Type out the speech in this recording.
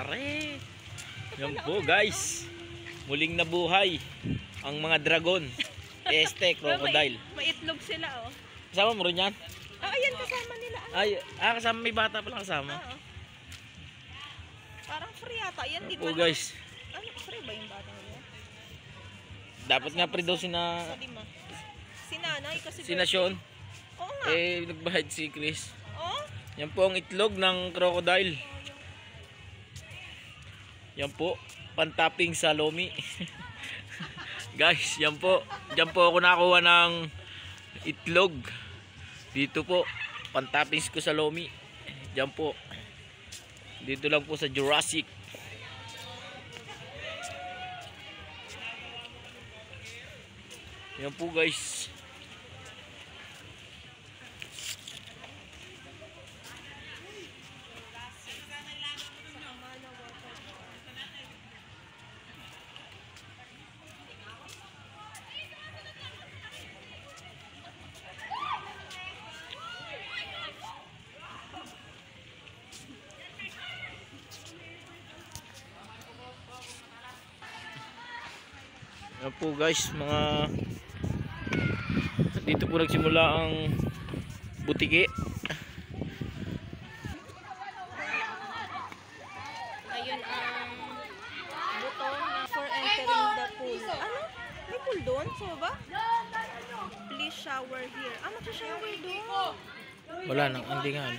Are. Yan po guys. Muling nabuhay ang mga dragon. Crocodile. May itlog sila oh. Kasama mo rin yan? Ayan kasama nila. Kasama, may bata pala kasama. Parang free yata. Yan din po guys. Ano, free ba yung bata nila? Dapat nga free daw sina nanay kasi sina Sean. Oo nga. Nagbayad si Chris. Oh? Yan po ang itlog ng crocodile. Yan po, pantapping sa lomi. Guys, yan po. Diyan po ako nakakuha ng itlog. Dito po, pantappings ko sa lomi. Diyan po. Dito lang po sa Jurassic. Yan po guys. Yan po guys, mga dito po nagsimula ang butiki. Ayun ang buto na for entering the pool. Ano? May pool doon? So ba? Please shower here. Magsha-shower doon. Wala nang, hindi nga.